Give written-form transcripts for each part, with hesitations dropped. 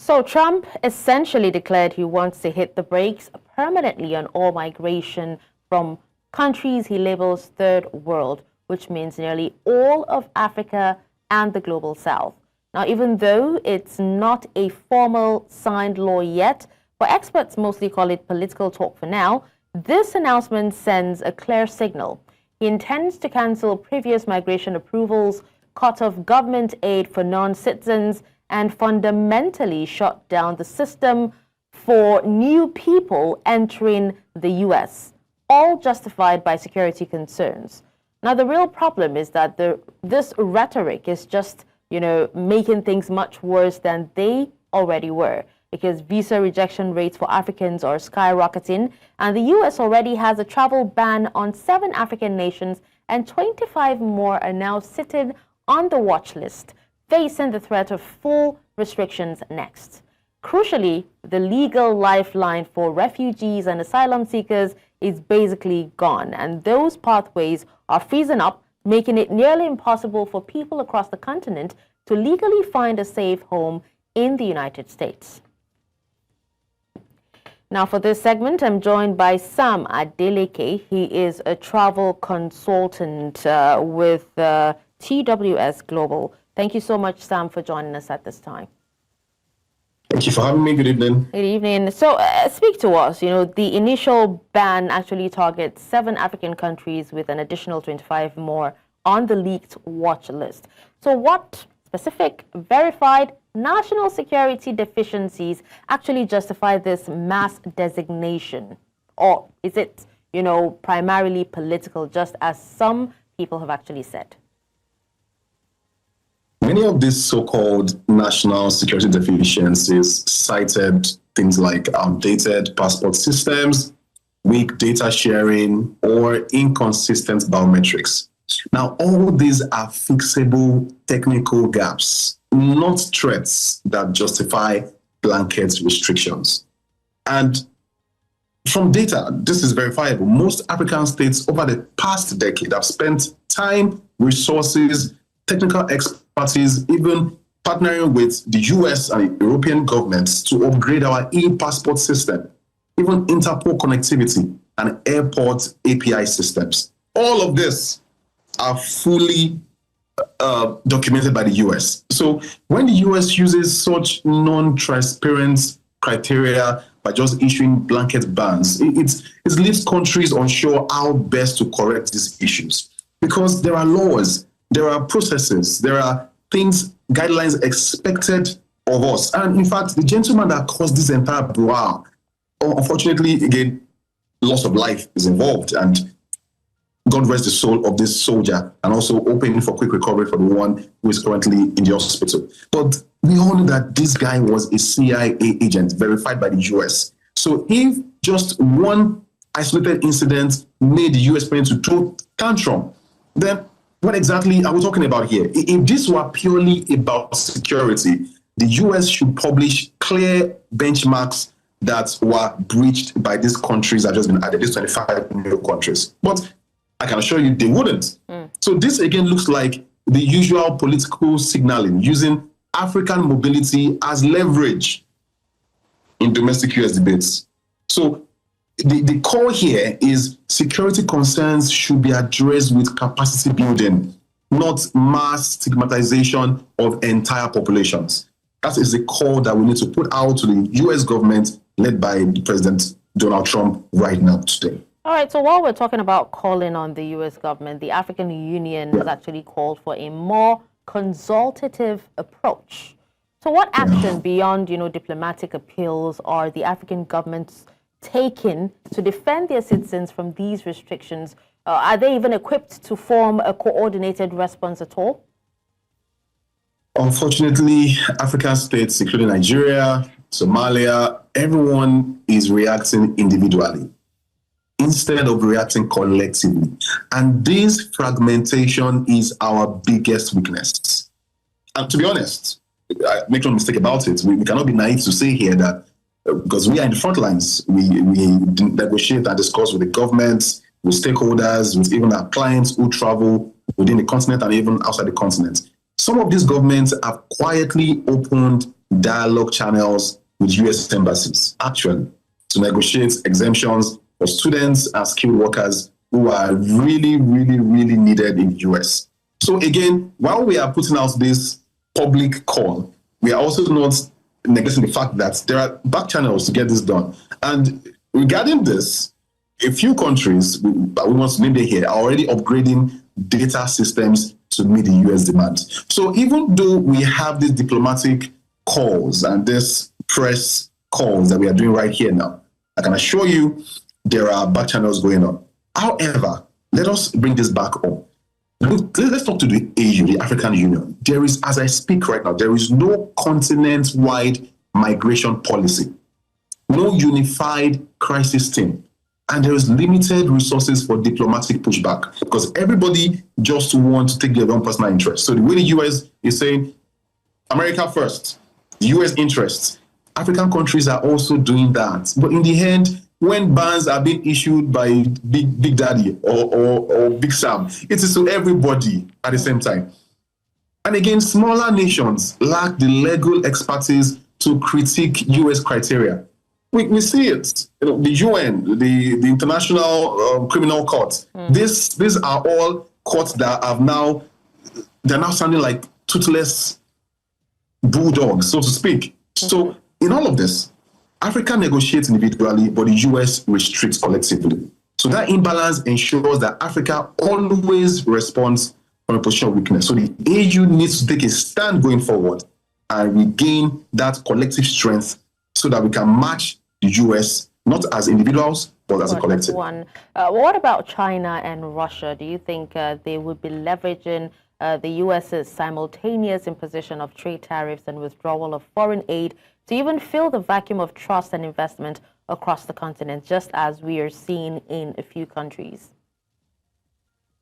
So Trump essentially declared he wants to hit the brakes permanently on all migration from countries he labels third world, which means nearly all of Africa and the global south. Now, even though it's not a formal signed law yet, but experts mostly call it political talk for now, this announcement sends a clear signal. He intends to cancel previous migration approvals, cut off government aid for non-citizens, and fundamentally shut down the system for new people entering the U.S., all justified by security concerns. Now, the real problem is that this rhetoric is just, making things much worse than they already were, because visa rejection rates for Africans are skyrocketing, and the U.S. already has a travel ban on 7 African nations, and 25 more are now sitting on the watch list, facing the threat of full restrictions next. Crucially, the legal lifeline for refugees and asylum seekers is basically gone, and those pathways are freezing up, making it nearly impossible for people across the continent to legally find a safe home in the United States. Now, for this segment, I'm joined by Sam Adeleke. He is a travel consultant with TWS Global. Thank you so much, Sam, for joining us at this time. Thank you for having me. Good evening. Good evening. So speak to us. The initial ban actually targets 7 African countries with an additional 25 more on the leaked watch list. So what specific, verified national security deficiencies actually justify this mass designation? Or is it, primarily political, just as some people have actually said? Many of these so-called national security deficiencies cited things like outdated passport systems, weak data sharing, or inconsistent biometrics. Now, all these are fixable technical gaps, not threats that justify blanket restrictions. And from data, this is verifiable. Most African states over the past decade have spent time, resources, technical expertise, even partnering with the US and European governments to upgrade our e-passport system, even Interpol connectivity and airport API systems. All of this are fully documented by the US. So when the US uses such non-transparent criteria by just issuing blanket bans, it leaves countries unsure how best to correct these issues. Because there are laws, there are processes, there are things, guidelines expected of us. And in fact, the gentleman that caused this entire brouhaha, unfortunately, again, loss of life is involved. And God rest the soul of this soldier, and also hoping for quick recovery for the one who is currently in the hospital. But we all know that this guy was a CIA agent verified by the US. So if just one isolated incident made the US president to throw tantrum, then what exactly are we talking about here? If this were purely about security, the US should publish clear benchmarks that were breached by these countries that have just been added, these 25 new countries. But I can assure you they wouldn't. So this again looks like the usual political signaling, using African mobility as leverage in domestic US debates. So the core here is security concerns should be addressed with capacity building, not mass stigmatization of entire populations. That is the call that we need to put out to the US government led by President Donald Trump right now today. All right, so while we're talking about calling on the U.S. government, the African Union has actually called for a more consultative approach. So what action beyond, diplomatic appeals are the African governments taking to defend their citizens from these restrictions? Are they even equipped to form a coordinated response at all? Unfortunately, African states, including Nigeria, Somalia, everyone is reacting individually instead of reacting collectively. And this fragmentation is our biggest weakness. And to be honest, make no mistake about it, we cannot be naive to say here that because we are in the front lines, we negotiate and discuss with the governments, with stakeholders, with even our clients who travel within the continent and even outside the continent. Some of these governments have quietly opened dialogue channels with US embassies, actually, to negotiate exemptions for students and skilled workers who are really, really, really needed in the US. So again, while we are putting out this public call, we are also not neglecting the fact that there are back channels to get this done. And regarding this, a few countries, that we want to name them here, are already upgrading data systems to meet the US demand. So even though we have these diplomatic calls and this press calls that we are doing right here now, I can assure you there are back channels going on. However, let us bring this back up. Let's talk to the AU, the African Union. There is, as I speak right now, there is no continent-wide migration policy, no unified crisis team, and there is limited resources for diplomatic pushback because everybody just wants to take their own personal interest. So the way the US is saying, America first, US interests, African countries are also doing that. But in the end, when bans are being issued by Big Daddy or Big Sam, it is to everybody at the same time. And again, smaller nations lack the legal expertise to critique US criteria. We see it. The UN, the International Criminal Court. These are all courts that they're now sounding like toothless bulldogs, so to speak. So in all of this, Africa negotiates individually, but the US restricts collectively. So that imbalance ensures that Africa always responds from a position of weakness. So the AU needs to take a stand going forward and regain that collective strength so that we can match the US, not as individuals, but as a collective. What about China and Russia? Do you think they would be leveraging the US's simultaneous imposition of trade tariffs and withdrawal of foreign aid to even fill the vacuum of trust and investment across the continent, just as we are seeing in a few countries?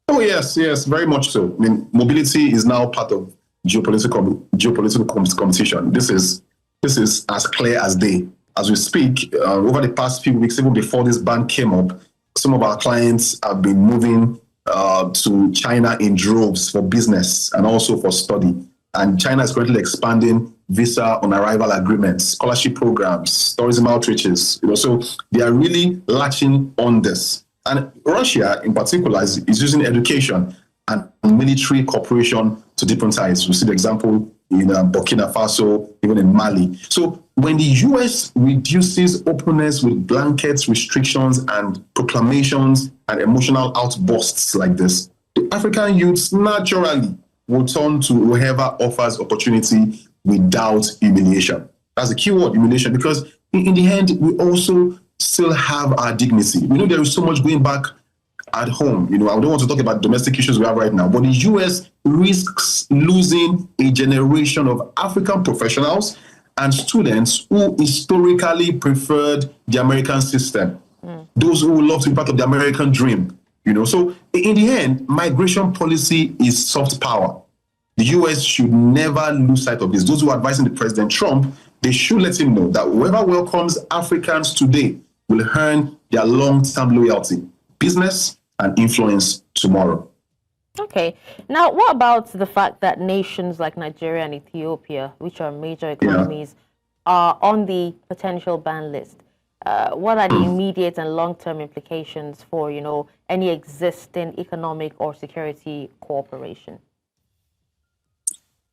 Oh, yes, very much so. I mean, mobility is now part of geopolitical competition. This is as clear as day. As we speak, over the past few weeks, even before this ban came up, some of our clients have been moving to China in droves for business and also for study. And China is currently expanding visa on arrival agreements, scholarship programs, tourism outreaches. So they are really latching on this. And Russia, in particular, is using education and military cooperation to deepen ties. We see the example in Burkina Faso, even in Mali. So when the US reduces openness with blankets, restrictions, and proclamations and emotional outbursts like this, the African youths naturally will turn to whoever offers opportunity without humiliation. That's the key word, humiliation, because in the end, we also still have our dignity. We know there is so much going back at home. I don't want to talk about domestic issues we have right now, but the US risks losing a generation of African professionals and students who historically preferred the American system. Those who love to be part of the American dream. So in the end, migration policy is soft power. The US should never lose sight of this. Those who are advising the President Trump, they should let him know that whoever welcomes Africans today will earn their long-term loyalty, business, and influence tomorrow. Okay. Now, what about the fact that nations like Nigeria and Ethiopia, which are major economies, are on the potential ban list? What are the immediate and long-term implications for, any existing economic or security cooperation?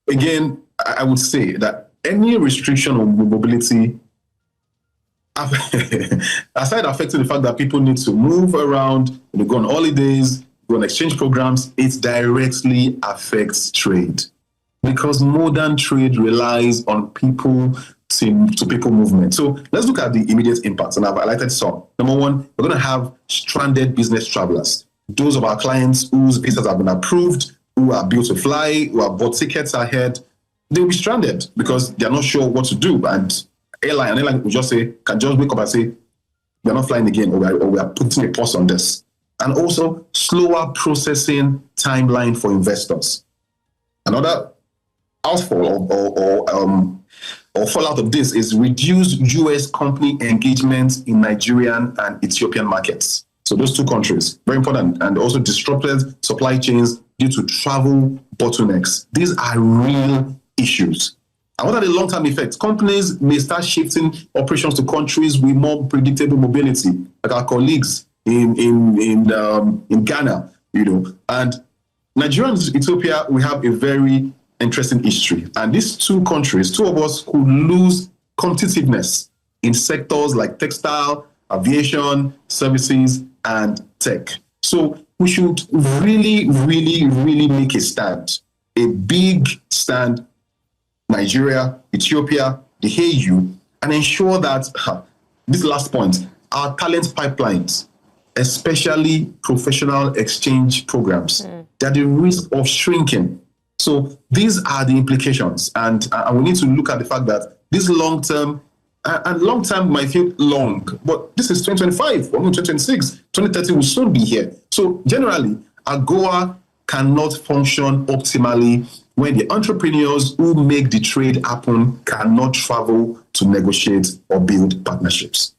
Again, I would say that any restriction on mobility, aside affecting the fact that people need to move around, go on holidays, go on exchange programs, it directly affects trade. Because modern trade relies on people to people movement. So let's look at the immediate impacts, and I've highlighted some. Number one, we're going to have stranded business travelers. Those of our clients whose visas have been approved, who are built to fly, who have bought tickets ahead, they'll be stranded because they're not sure what to do. And airline will just can just wake up and say, we're not flying again, or we are putting a pause on this. And also slower processing timeline for investors. Another outfall or fallout of this is reduced US company engagement in Nigerian and Ethiopian markets. So those two countries, very important, and also disrupted supply chains due to travel bottlenecks. These are real issues. And what are the long-term effects? Companies may start shifting operations to countries with more predictable mobility, like our colleagues in Ghana, And Nigeria and Ethiopia, we have a very interesting history. And these two countries, two of us could lose competitiveness in sectors like textile, aviation, services, and tech. So we should really, really, really make a stand, a big stand, Nigeria, Ethiopia, the AU, and ensure that, this last point, our talent pipelines, especially professional exchange programs, they're the risk of shrinking. So these are the implications. And we need to look at the fact that this long-term, and long-term might feel long, but this is 2025, 2026, 2030 will soon be here. So generally, AGOA cannot function optimally when the entrepreneurs who make the trade happen cannot travel to negotiate or build partnerships.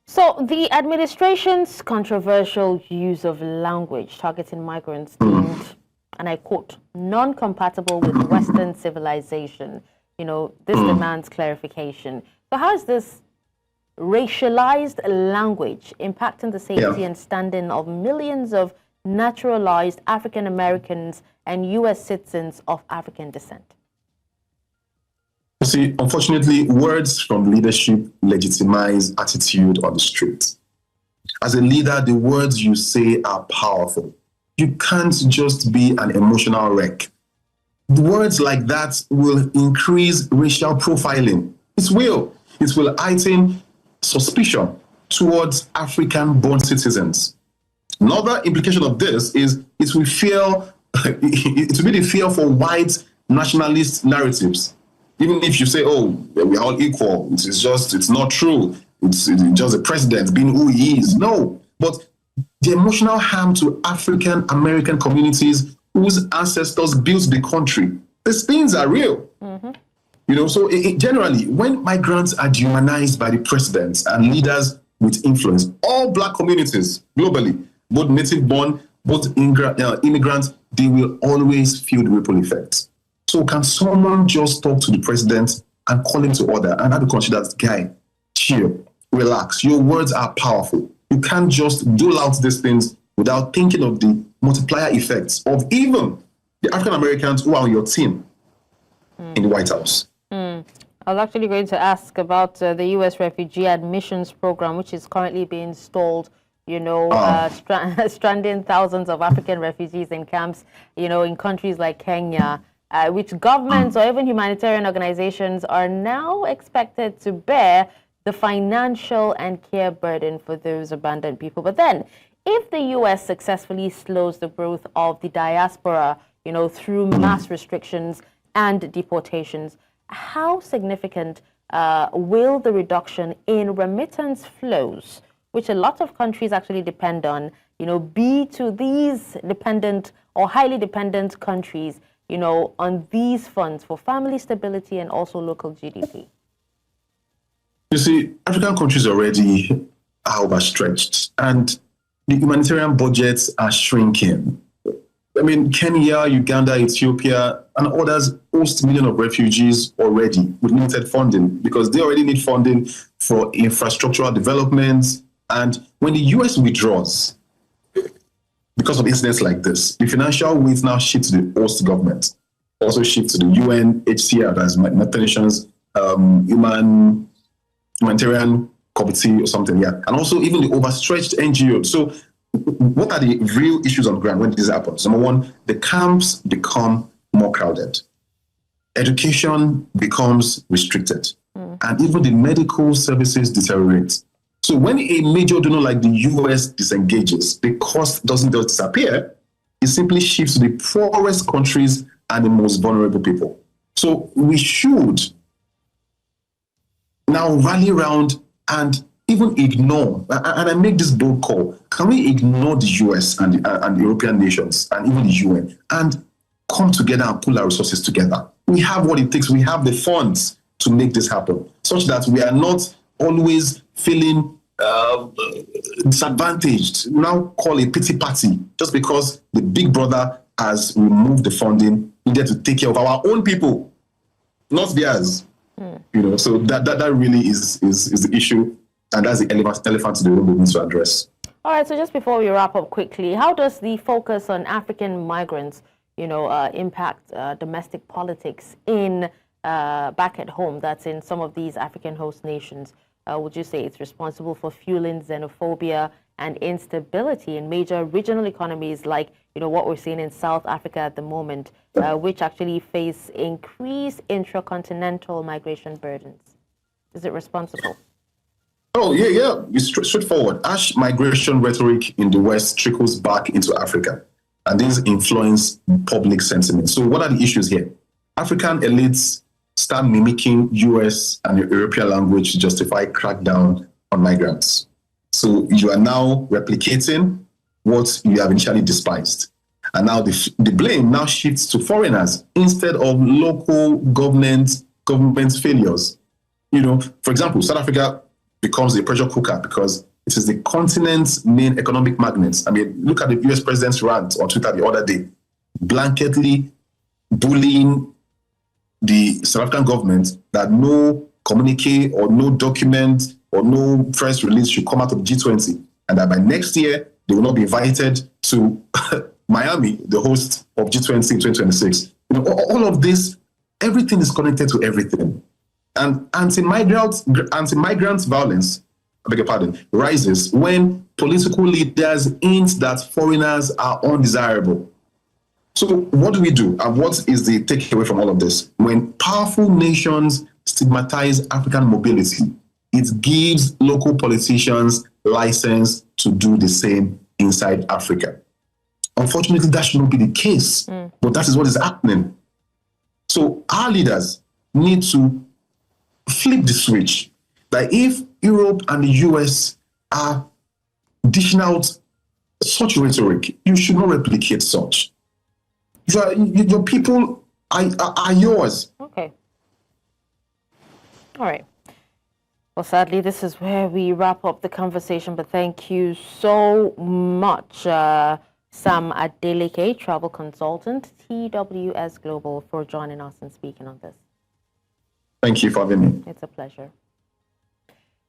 So the administration's controversial use of language targeting migrants deemed, and I quote, non-compatible with Western civilization, this demands clarification. So how is this racialized language impacting the safety and standing of millions of naturalized African Americans and U.S. citizens of African descent? You see, unfortunately, words from leadership legitimize attitude on the street. As a leader, the words you say are powerful. You can't just be an emotional wreck. Words like that will increase racial profiling. It will heighten suspicion towards African-born citizens. Another implication of this is it will be the fear for white nationalist narratives. Even if you say, oh, we're all equal, it's not true. It's just the president being who he is. No, but the emotional harm to African American communities whose ancestors built the country, these things are real. So generally, when migrants are dehumanized by the presidents and leaders with influence, all Black communities globally, both native-born, both immigrants, they will always feel the ripple effects. So can someone just talk to the president and call him to order and have to consider that, guy, chill, relax. Your words are powerful. You can't just dole out these things without thinking of the multiplier effects of even the African Americans who are on your team in the White House. I was actually going to ask about the U.S. refugee admissions program, which is currently being stalled, stranding thousands of African refugees in camps, in countries like Kenya, which governments or even humanitarian organizations are now expected to bear the financial and care burden for those abandoned people. But then, if the U.S. successfully slows the growth of the diaspora, through mass restrictions and deportations, how significant will the reduction in remittance flows, which a lot of countries actually depend on, be to these dependent or highly dependent countries, on these funds for family stability and also local GDP? You see, African countries already are overstretched and the humanitarian budgets are shrinking. I mean, Kenya, Uganda, Ethiopia, and others host millions of refugees already with limited funding because they already need funding for infrastructural developments. And when the US withdraws, because of incidents like this, the financial weight now shifts to the host government, also shifts to the UNHCR, that's United Nations Humanitarian Committee or something, and also even the overstretched NGOs. So what are the real issues on the ground when this happens? Number one, the camps become more crowded. Education becomes restricted. And even the medical services deteriorate. So when a major donor like the US disengages, the cost doesn't just disappear, it simply shifts to the poorest countries and the most vulnerable people. So we should now rally around and even ignore, and I make this bold call, can we ignore the US and the European nations and even the UN and come together and pull our resources together? We have what it takes. We have the funds to make this happen, such that we are not always feeling disadvantaged. Now call a pity party just because the big brother has removed the funding needed to take care of our own people. not theirs. So that really is the issue, and that's the elephant in the room we need to address. All right, so just before we wrap up quickly, how does the focus on African migrants, impact domestic politics in back at home, that's in some of these African host nations? Would you say it's responsible for fueling xenophobia and instability in major regional economies like, what we're seeing in South Africa at the moment, which actually face increased intracontinental migration burdens? Is it responsible? Oh, yeah. It's straightforward. As migration rhetoric in the West trickles back into Africa, and this influence public sentiment. So what are the issues here? African elites start mimicking US and European language to justify crackdown on migrants. So you are now replicating what you have initially despised. And now the blame now shifts to foreigners instead of local government failures. For example, South Africa becomes a pressure cooker because it is the continent's main economic magnet. I mean, look at the US president's rant on Twitter the other day, blanketly bullying the South African government that no communique or no document or no press release should come out of G20, and that by next year they will not be invited to Miami, the host of G20 in 2026. All of this, everything is connected to everything. And anti-migrant violence, I beg your pardon, rises when political leaders hint that foreigners are undesirable. So what do we do? And what is the takeaway from all of this? When powerful nations stigmatize African mobility, it gives local politicians license to do the same inside Africa. Unfortunately, that should not be the case, but that is what is happening. So our leaders need to flip the switch. That if Europe and the US are dishing out such rhetoric, you should not replicate such. Your people are yours. Okay. All right. Well, sadly, this is where we wrap up the conversation, but thank you so much, Sam Adeleke, travel consultant, TWS Global, for joining us and speaking on this. Thank you for having me. It's a pleasure.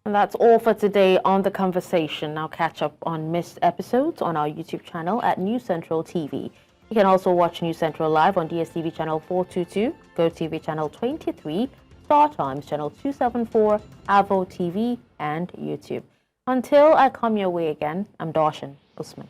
And that's all for today on The Conversation. Now catch up on missed episodes on our YouTube channel at News Central TV. You can also watch News Central live on DSTV channel 422, GoTV channel 23, Star Times channel 274, Avo TV, and YouTube. Until I come your way again, I'm Darshan Usman.